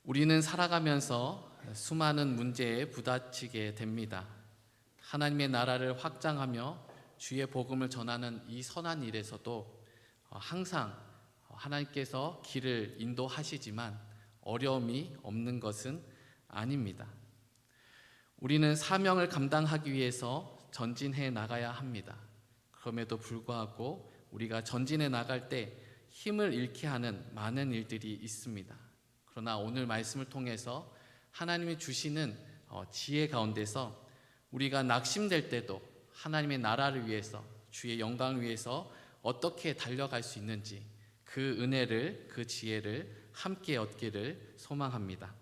우리는 살아가면서 수많은 문제에 부딪히게 됩니다. 하나님의 나라를 확장하며 주의 복음을 전하는 이 선한 일에서도 항상 하나님께서 길을 인도하시지만 어려움이 없는 것은 아닙니다. 우리는 사명을 감당하기 위해서 전진해 나가야 합니다. 그럼에도 불구하고 우리가 전진해 나갈 때 힘을 잃게 하는 많은 일들이 있습니다. 그러나 오늘 말씀을 통해서 하나님이 주시는 지혜 가운데서 우리가 낙심될 때도 하나님의 나라를 위해서, 주의 영광을 위해서 어떻게 달려갈 수 있는지 그 은혜를, 그 지혜를 함께 얻기를 소망합니다.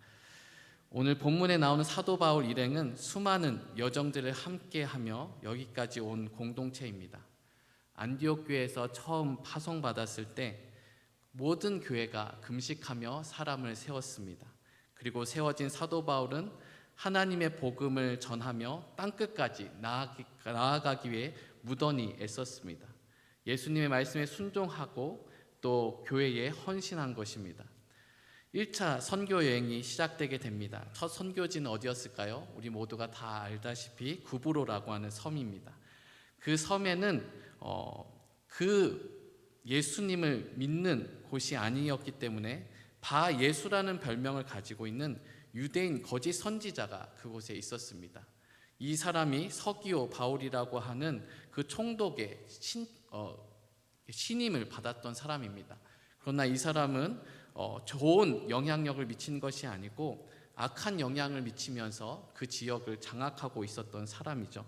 오늘 본문에 나오는 사도 바울 일행은 수많은 여정들을 함께하며 여기까지 온 공동체입니다. 안디옥 교회에서 처음 파송받았을 때 모든 교회가 금식하며 사람을 세웠습니다. 그리고 세워진 사도 바울은 하나님의 복음을 전하며 땅끝까지 나아가기 위해 무던히 애썼습니다. 예수님의 말씀에 순종하고 또 교회에 헌신한 것입니다. 1차 선교 여행이 시작되게 됩니다. 첫 선교지는 어디였을까요? 우리 모두가 다 알다시피 구브로라고 하는 섬입니다. 그 섬에는 예수님을 믿는 곳이 아니었기 때문에 바 예수라는 별명을 가지고 있는 유대인 거짓 선지자가 그곳에 있었습니다. 이 사람이 서기오 바울이라고 하는 그 총독의 신임을 받았던 사람입니다. 그러나 이 사람은 좋은 영향력을 미친 것이 아니고 악한 영향을 미치면서 그 지역을 장악하고 있었던 사람이죠.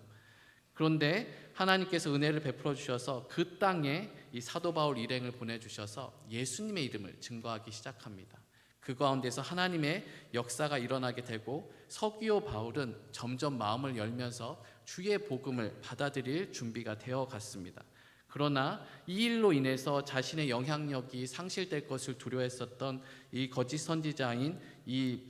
그런데 하나님께서 은혜를 베풀어 주셔서 그 땅에 이 사도 바울 일행을 보내주셔서 예수님의 이름을 증거하기 시작합니다. 그 가운데서 하나님의 역사가 일어나게 되고 서기오 바울은 점점 마음을 열면서 주의 복음을 받아들일 준비가 되어 갔습니다. 그러나 이 일로 인해서 자신의 영향력이 상실될 것을 두려워했었던 이 거짓 선지자인 이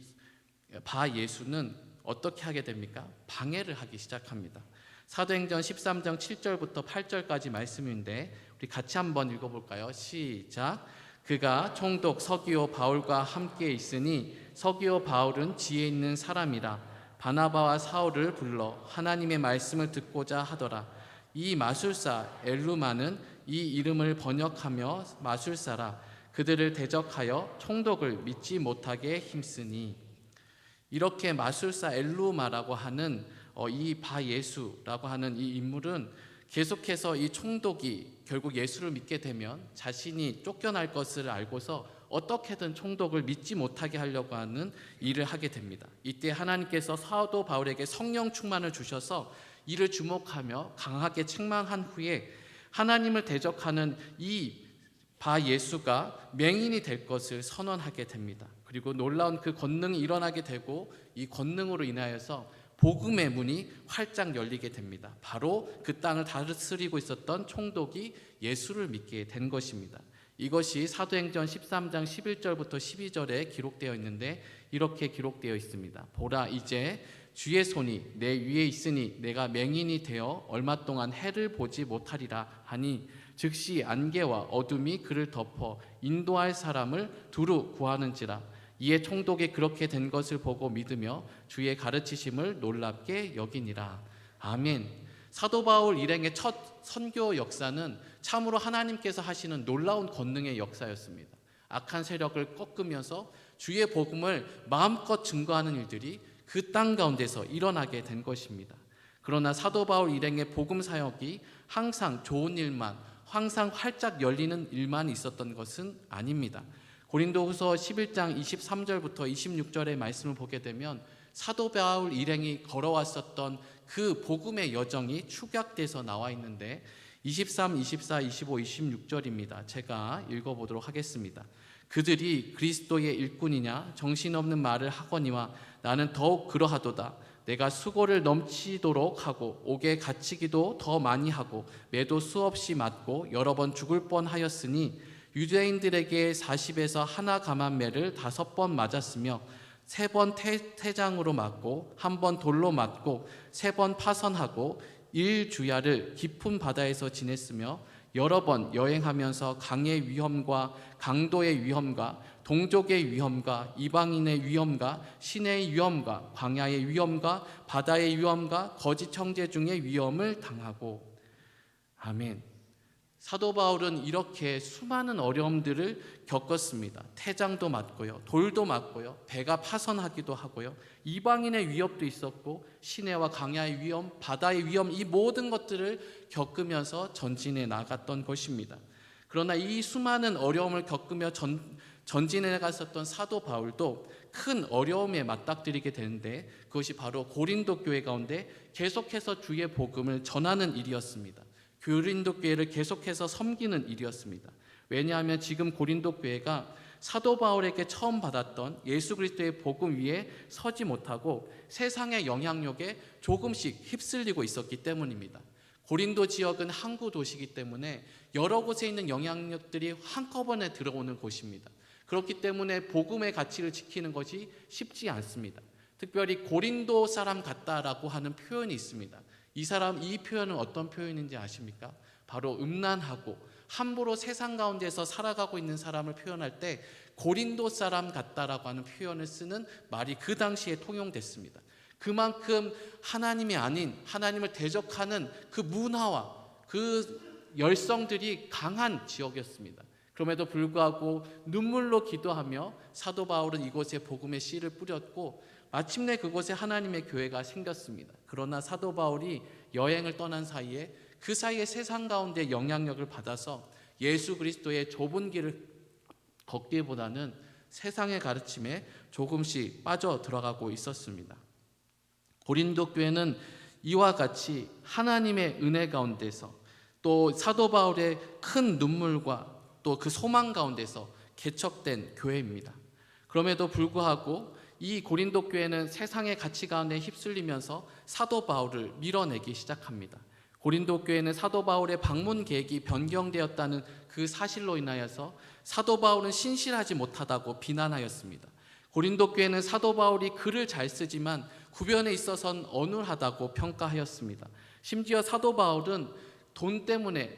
바 예수는 어떻게 하게 됩니까? 방해를 하기 시작합니다. 사도행전 13장 7절부터 8절까지 말씀인데 우리 같이 한번 읽어볼까요? 시작. 그가 총독 서기오 바울과 함께 있으니 서기오 바울은 지혜 있는 사람이라 바나바와 사울을 불러 하나님의 말씀을 듣고자 하더라. 이 마술사 엘루마는 이 이름을 번역하며 마술사라 그들을 대적하여 총독을 믿지 못하게 힘쓰니. 이렇게 마술사 엘루마라고 하는 이 바예수라고 하는 이 인물은 계속해서 이 총독이 결국 예수를 믿게 되면 자신이 쫓겨날 것을 알고서 어떻게든 총독을 믿지 못하게 하려고 하는 일을 하게 됩니다. 이때 하나님께서 사도 바울에게 성령 충만을 주셔서 이를 주목하며 강하게 책망한 후에 하나님을 대적하는 이 바예수가 맹인이 될 것을 선언하게 됩니다. 그리고 놀라운 그 권능이 일어나게 되고 이 권능으로 인하여서 복음의 문이 활짝 열리게 됩니다. 바로 그 땅을 다스리고 있었던 총독이 예수를 믿게 된 것입니다. 이것이 사도행전 13장 11절부터 12절에 기록되어 있는데 이렇게 기록되어 있습니다. 보라, 이제 주의 손이 내 위에 있으니 내가 맹인이 되어 얼마 동안 해를 보지 못하리라 하니 즉시 안개와 어둠이 그를 덮어 인도할 사람을 두루 구하는지라. 이에 총독이 그렇게 된 것을 보고 믿으며 주의 가르치심을 놀랍게 여기니라. 아멘. 사도 바울 일행의 첫 선교 역사는 참으로 하나님께서 하시는 놀라운 권능의 역사였습니다. 악한 세력을 꺾으면서 주의 복음을 마음껏 증거하는 일들이 그 땅 가운데서 일어나게 된 것입니다. 그러나 사도 바울 일행의 복음 사역이 항상 좋은 일만, 항상 활짝 열리는 일만 있었던 것은 아닙니다. 고린도후서 11장 23절부터 26절의 말씀을 보게 되면 사도 바울 일행이 걸어왔었던 그 복음의 여정이 축약돼서 나와 있는데 23, 24, 25, 26절입니다. 제가 읽어보도록 하겠습니다. 그들이 그리스도의 일꾼이냐 정신없는 말을 하거니와 나는 더욱 그러하도다. 내가 수고를 넘치도록 하고 옥에 갇히기도 더 많이 하고 매도 수없이 맞고 여러 번 죽을 뻔하였으니 유대인들에게 40에서 하나 감한 매를 5번 맞았으며 3번 태장으로 맞고 1번 돌로 맞고 3번 파선하고 1주야를 깊은 바다에서 지냈으며 여러 번 여행하면서 강의 위험과 강도의 위험과 동족의 위험과 이방인의 위험과 시내의 위험과 광야의 위험과 바다의 위험과 거짓 청제 중의 위험을 당하고. 아멘. 사도 바울은 이렇게 수많은 어려움들을 겪었습니다. 태장도 맞고요, 돌도 맞고요, 배가 파선하기도 하고요, 이방인의 위협도 있었고, 시내와 강야의 위험, 바다의 위험, 이 모든 것들을 겪으면서 전진해 나갔던 것입니다. 그러나 이 수많은 어려움을 겪으며 전진해 나갔었던 사도 바울도 큰 어려움에 맞닥뜨리게 되는데, 그것이 바로 고린도 교회 가운데 계속해서 주의 복음을 전하는 일이었습니다. 고린도 교회를 계속해서 섬기는 일이었습니다. 왜냐하면 지금 고린도 교회가 사도 바울에게 처음 받았던 예수 그리스도의 복음 위에 서지 못하고 세상의 영향력에 조금씩 휩쓸리고 있었기 때문입니다. 고린도 지역은 항구 도시이기 때문에 여러 곳에 있는 영향력들이 한꺼번에 들어오는 곳입니다. 그렇기 때문에 복음의 가치를 지키는 것이 쉽지 않습니다. 특별히 고린도 사람 같다라고 하는 표현이 있습니다. 이 표현은 어떤 표현인지 아십니까? 바로 음란하고 함부로 세상 가운데서 살아가고 있는 사람을 표현할 때 고린도 사람 같다라고 하는 표현을 쓰는 말이 그 당시에 통용됐습니다. 그만큼 하나님이 아닌 하나님을 대적하는 그 문화와 그 열성들이 강한 지역이었습니다. 그럼에도 불구하고 눈물로 기도하며 사도 바울은 이곳에 복음의 씨를 뿌렸고 마침내 그곳에 하나님의 교회가 생겼습니다. 그러나 사도 바울이 여행을 떠난 사이에 그 사이에 세상 가운데 영향력을 받아서 예수 그리스도의 좁은 길을 걷기보다는 세상의 가르침에 조금씩 빠져 들어가고 있었습니다. 고린도 교회는 이와 같이 하나님의 은혜 가운데서 또 사도 바울의 큰 눈물과 또 그 소망 가운데서 개척된 교회입니다. 그럼에도 불구하고 이 고린도 교회는 세상의 가치 가운데 휩쓸리면서 사도 바울을 밀어내기 시작합니다. 고린도 교회는 사도 바울의 방문 계획이 변경되었다는 그 사실로 인하여서 사도 바울은 신실하지 못하다고 비난하였습니다. 고린도 교회는 사도 바울이 글을 잘 쓰지만 구변에 있어서는 어눌하다고 평가하였습니다. 심지어 사도 바울은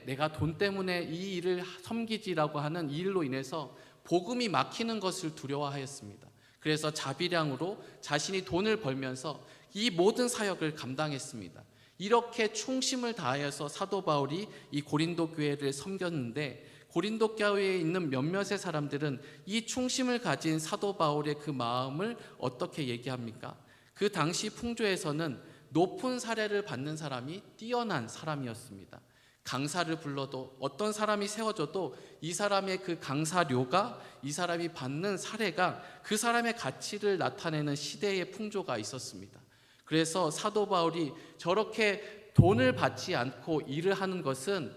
내가 돈 때문에 이 일을 섬기지라고 하는 이 일로 인해서 복음이 막히는 것을 두려워하였습니다. 그래서 자비량으로 자신이 돈을 벌면서 이 모든 사역을 감당했습니다. 이렇게 충심을 다하여서 사도 바울이 이 고린도 교회를 섬겼는데, 고린도 교회에 있는 몇몇의 사람들은 이 충심을 가진 사도 바울의 그 마음을 어떻게 얘기합니까? 그 당시 풍조에서는 높은 사례를 받는 사람이 뛰어난 사람이었습니다. 강사를 불러도 어떤 사람이 세워져도 이 사람의 그 강사료가, 이 사람이 받는 사례가 그 사람의 가치를 나타내는 시대의 풍조가 있었습니다. 그래서 사도 바울이 저렇게 돈을 받지 않고 일을 하는 것은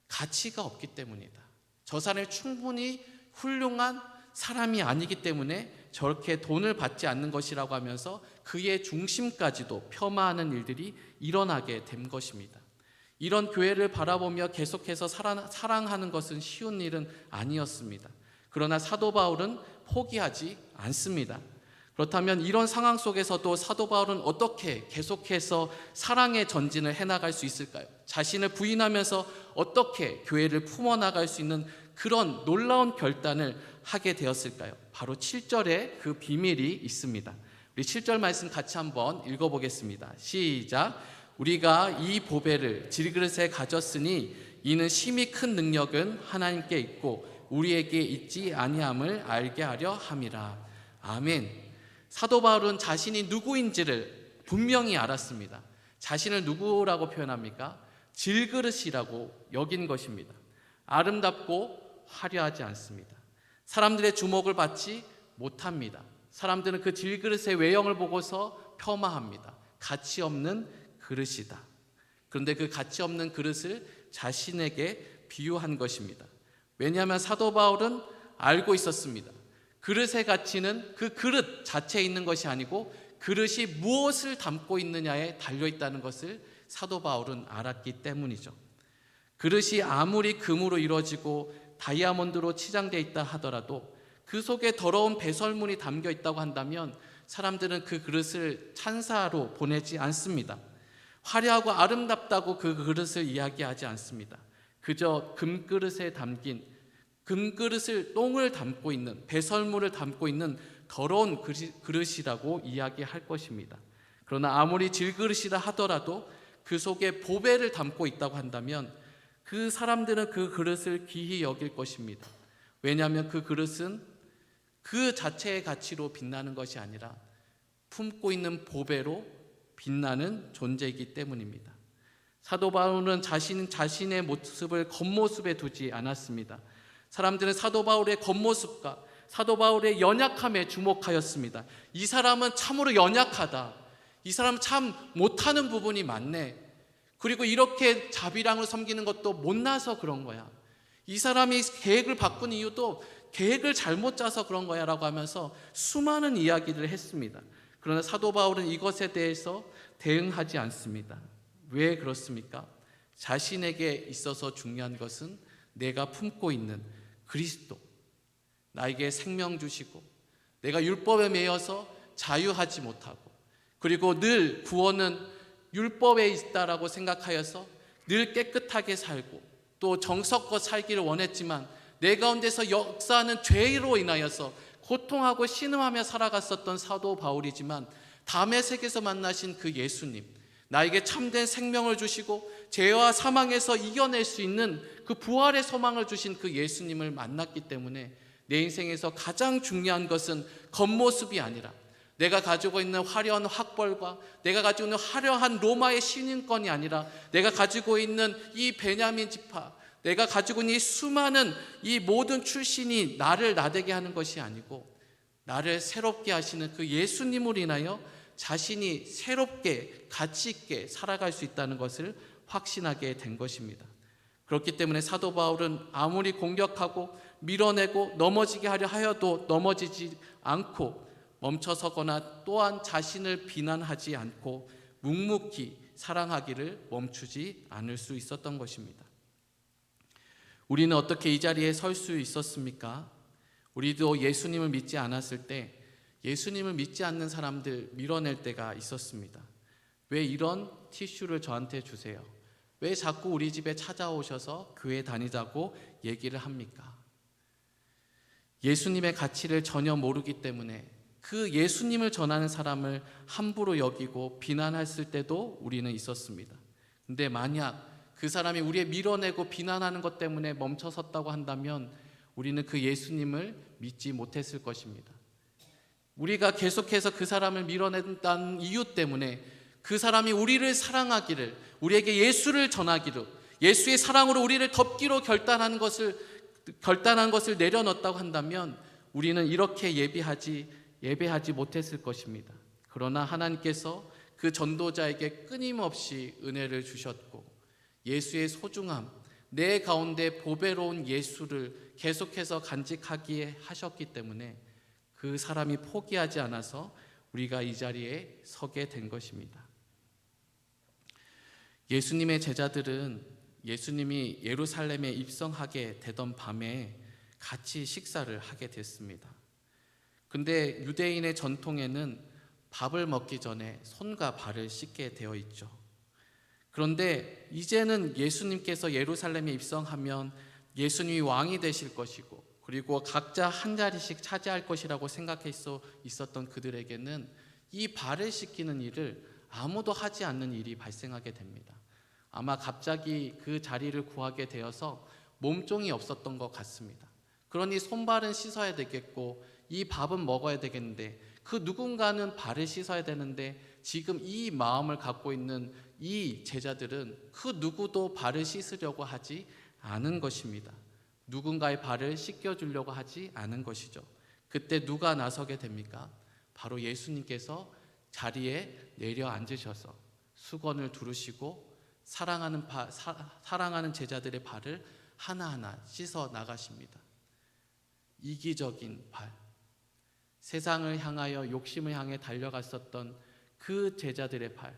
가치가 없기 때문이다. 저 사람이 충분히 훌륭한 사람이 아니기 때문에 저렇게 돈을 받지 않는 것이라고 하면서 그의 중심까지도 폄하하는 일들이 일어나게 된 것입니다. 이런 교회를 바라보며 계속해서 사랑하는 것은 쉬운 일은 아니었습니다. 그러나 사도 바울은 포기하지 않습니다. 그렇다면 이런 상황 속에서도 사도 바울은 어떻게 계속해서 사랑의 전진을 해나갈 수 있을까요? 자신을 부인하면서 어떻게 교회를 품어나갈 수 있는 그런 놀라운 결단을 하게 되었을까요? 바로 7절에 그 비밀이 있습니다. 우리 7절 말씀 같이 한번 읽어보겠습니다. 시작. 우리가 이 보배를 질그릇에 가졌으니 이는 심히 큰 능력은 하나님께 있고 우리에게 있지 아니함을 알게 하려 함이라. 아멘. 사도 바울은 자신이 누구인지를 분명히 알았습니다. 자신을 누구라고 표현합니까? 질그릇이라고 여긴 것입니다. 아름답고 화려하지 않습니다. 사람들의 주목을 받지 못합니다. 사람들은 그 질그릇의 외형을 보고서 폄하합니다. 가치 없는 그릇이다. 그런데 그 가치 없는 그릇을 자신에게 비유한 것입니다. 왜냐하면 사도 바울은 알고 있었습니다. 그릇의 가치는 그 그릇 자체에 있는 것이 아니고 그릇이 무엇을 담고 있느냐에 달려있다는 것을 사도 바울은 알았기 때문이죠. 그릇이 아무리 금으로 이루어지고 다이아몬드로 치장되어 있다 하더라도 그 속에 더러운 배설물이 담겨 있다고 한다면 사람들은 그 그릇을 찬사로 보내지 않습니다. 화려하고 아름답다고 그 그릇을 이야기하지 않습니다. 그저 금그릇에 담긴 금그릇을 똥을 담고 있는 배설물을 담고 있는 더러운 그릇이라고 이야기할 것입니다. 그러나 아무리 질그릇이라 하더라도 그 속에 보배를 담고 있다고 한다면 그 사람들은 그 그릇을 귀히 여길 것입니다. 왜냐하면 그 그릇은 그 자체의 가치로 빛나는 것이 아니라 품고 있는 보배로 빛나는 존재이기 때문입니다. 사도 바울은 자신의 모습을 겉모습에 두지 않았습니다. 사람들은 사도 바울의 겉모습과 사도 바울의 연약함에 주목하였습니다. 이 사람은 참으로 연약하다. 이 사람은 참 못하는 부분이 많네. 그리고 이렇게 자비랑을 섬기는 것도 못나서 그런 거야. 이 사람이 계획을 바꾼 이유도 계획을 잘못 짜서 그런 거야 라고 하면서 수많은 이야기를 했습니다. 그러나 사도 바울은 이것에 대해서 대응하지 않습니다. 왜 그렇습니까? 자신에게 있어서 중요한 것은 내가 품고 있는 그리스도, 나에게 생명 주시고 내가 율법에 매여서 자유하지 못하고, 그리고 늘 구원은 율법에 있다라고 생각하여서 늘 깨끗하게 살고 또 정성껏 살기를 원했지만 내 가운데서 역사하는 죄로 인하여서 고통하고 신음하며 살아갔었던 사도 바울이지만 다메섹에서 만나신 그 예수님, 나에게 참된 생명을 주시고 죄와 사망에서 이겨낼 수 있는 그 부활의 소망을 주신 그 예수님을 만났기 때문에 내 인생에서 가장 중요한 것은 겉모습이 아니라 내가 가지고 있는 화려한 학벌과 내가 가지고 있는 화려한 로마의 신인권이 아니라 내가 가지고 있는 이 베냐민 지파, 내가 가지고 있는 이 수많은 이 모든 출신이 나를 나되게 하는 것이 아니고 나를 새롭게 하시는 그 예수님을 인하여 자신이 새롭게 가치 있게 살아갈 수 있다는 것을 확신하게 된 것입니다. 그렇기 때문에 사도 바울은 아무리 공격하고 밀어내고 넘어지게 하려 하여도 넘어지지 않고 멈춰서거나 또한 자신을 비난하지 않고 묵묵히 사랑하기를 멈추지 않을 수 있었던 것입니다. 우리는 어떻게 이 자리에 설 수 있었습니까? 우리도 예수님을 믿지 않았을 때 예수님을 믿지 않는 사람들 밀어낼 때가 있었습니다. 왜 이런 티슈를 저한테 주세요? 왜 자꾸 우리 집에 찾아오셔서 교회 다니자고 얘기를 합니까? 예수님의 가치를 전혀 모르기 때문에 그 예수님을 전하는 사람을 함부로 여기고 비난했을 때도 우리는 있었습니다. 근데 만약 그 사람이 우리의 밀어내고 비난하는 것 때문에 멈춰섰다고 한다면 우리는 그 예수님을 믿지 못했을 것입니다. 우리가 계속해서 그 사람을 밀어낸다는 이유 때문에 그 사람이 우리를 사랑하기를, 우리에게 예수를 전하기로, 예수의 사랑으로 우리를 덮기로 결단한 것을 내려놓았다고 한다면 우리는 이렇게 예배하지 못했을 것입니다. 그러나 하나님께서 그 전도자에게 끊임없이 은혜를 주셨고 예수의 소중함, 내 가운데 보배로운 예수를 계속해서 간직하게 하셨기 때문에 그 사람이 포기하지 않아서 우리가 이 자리에 서게 된 것입니다. 예수님의 제자들은 예수님이 예루살렘에 입성하게 되던 밤에 같이 식사를 하게 됐습니다. 근데 유대인의 전통에는 밥을 먹기 전에 손과 발을 씻게 되어 있죠. 그런데 이제는 예수님께서 예루살렘에 입성하면 예수님이 왕이 되실 것이고 그리고 각자 한 자리씩 차지할 것이라고 생각해서 있었던 그들에게는 이 발을 씻기는 일을 아무도 하지 않는 일이 발생하게 됩니다. 아마 갑자기 그 자리를 구하게 되어서 몸종이 없었던 것 같습니다. 그러니 손발은 씻어야 되겠고 이 밥은 먹어야 되겠는데 그 누군가는 발을 씻어야 되는데 지금 이 마음을 갖고 있는 이 제자들은 그 누구도 발을 씻으려고 하지 않은 것입니다. 누군가의 발을 씻겨주려고 하지 않은 것이죠. 그때 누가 나서게 됩니까? 바로 예수님께서 자리에 내려앉으셔서 수건을 두르시고 사랑하는 제자들의 발을 하나하나 씻어 나가십니다. 이기적인 발, 세상을 향하여 욕심을 향해 달려갔었던 그 제자들의 발,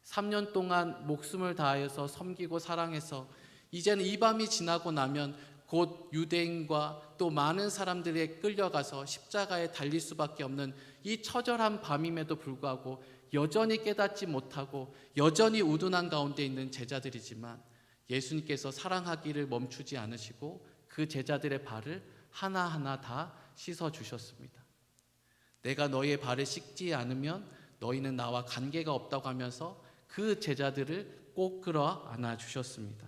3년 동안 목숨을 다하여서 섬기고 사랑해서 이제는 이 밤이 지나고 나면 곧 유대인과 또 많은 사람들에 끌려가서 십자가에 달릴 수밖에 없는 이 처절한 밤임에도 불구하고 여전히 깨닫지 못하고 여전히 우둔한 가운데 있는 제자들이지만 예수님께서 사랑하기를 멈추지 않으시고 그 제자들의 발을 하나하나 다 씻어 주셨습니다. 내가 너희의 발을 씻지 않으면 너희는 나와 관계가 없다고 하면서 그 제자들을 꼭 끌어 안아 주셨습니다.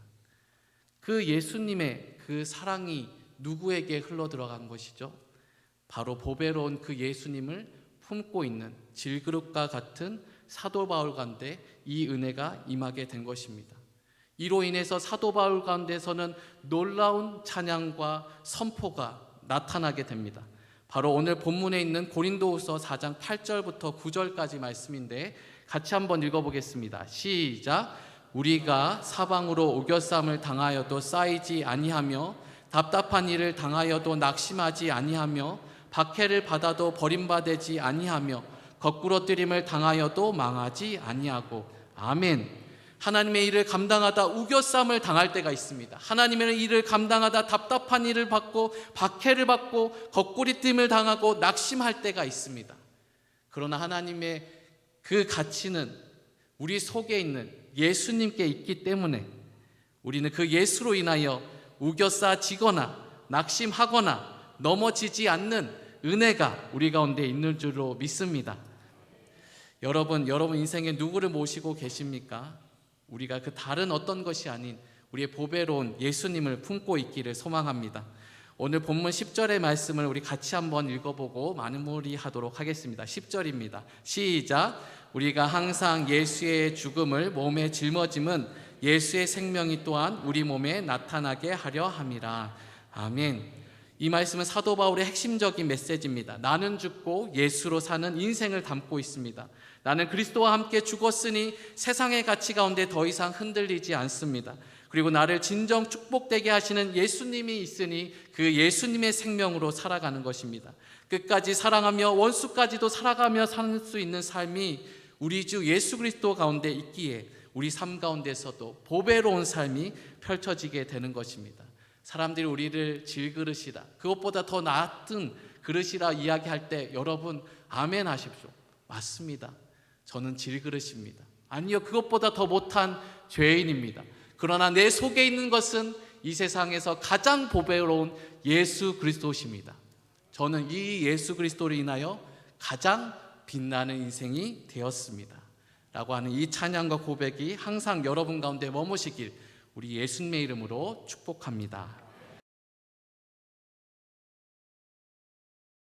그 예수님의 그 사랑이 누구에게 흘러 들어간 것이죠? 바로 보배로운 그 예수님을 품고 있는 질그릇과 같은 사도 바울 가운데 이 은혜가 임하게 된 것입니다. 이로 인해서 사도 바울 가운데서는 놀라운 찬양과 선포가 나타나게 됩니다. 바로 오늘 본문에 있는 고린도후서 4장 8절부터 9절까지 말씀인데 같이 한번 읽어보겠습니다. 시작. 우리가 사방으로 우겨쌈을 당하여도 쌓이지 아니하며 답답한 일을 당하여도 낙심하지 아니하며 박해를 받아도 버림받지 아니하며 거꾸러뜨림을 당하여도 망하지 아니하고. 아멘. 하나님의 일을 감당하다 우겨쌈을 당할 때가 있습니다. 하나님의 일을 감당하다 답답한 일을 받고 박해를 받고 거꾸리짐을 당하고 낙심할 때가 있습니다. 그러나 하나님의 그 가치는 우리 속에 있는 예수님께 있기 때문에 우리는 그 예수로 인하여 우겨싸지거나 낙심하거나 넘어지지 않는 은혜가 우리 가운데 있는 줄로 믿습니다. 여러분 인생에 누구를 모시고 계십니까? 우리가 그 다른 어떤 것이 아닌 우리의 보배로운 예수님을 품고 있기를 소망합니다. 오늘 본문 10절의 말씀을 우리 같이 한번 읽어보고 마무리하도록 하겠습니다. 10절입니다. 시작. 우리가 항상 예수의 죽음을 몸에 짊어짐은 예수의 생명이 또한 우리 몸에 나타나게 하려 함이라. 아멘. 이 말씀은 사도 바울의 핵심적인 메시지입니다. 나는 죽고 예수로 사는 인생을 담고 있습니다. 나는 그리스도와 함께 죽었으니 세상의 가치 가운데 더 이상 흔들리지 않습니다. 그리고 나를 진정 축복되게 하시는 예수님이 있으니 그 예수님의 생명으로 살아가는 것입니다. 끝까지 사랑하며 원수까지도 살아가며 살 수 있는 삶이 우리 주 예수 그리스도 가운데 있기에 우리 삶 가운데서도 보배로운 삶이 펼쳐지게 되는 것입니다. 사람들이 우리를 질그릇이라, 그것보다 더 나은 그릇이라 이야기할 때 여러분 아멘 하십시오. 맞습니다. 저는 질그릇입니다. 아니요, 그것보다 더 못한 죄인입니다. 그러나 내 속에 있는 것은 이 세상에서 가장 보배로운 예수 그리스도십니다. 저는 이 예수 그리스도로 인하여 가장 빛나는 인생이 되었습니다. 라고 하는 이 찬양과 고백이 항상 여러분 가운데 머무시길 우리 예수님의 이름으로 축복합니다.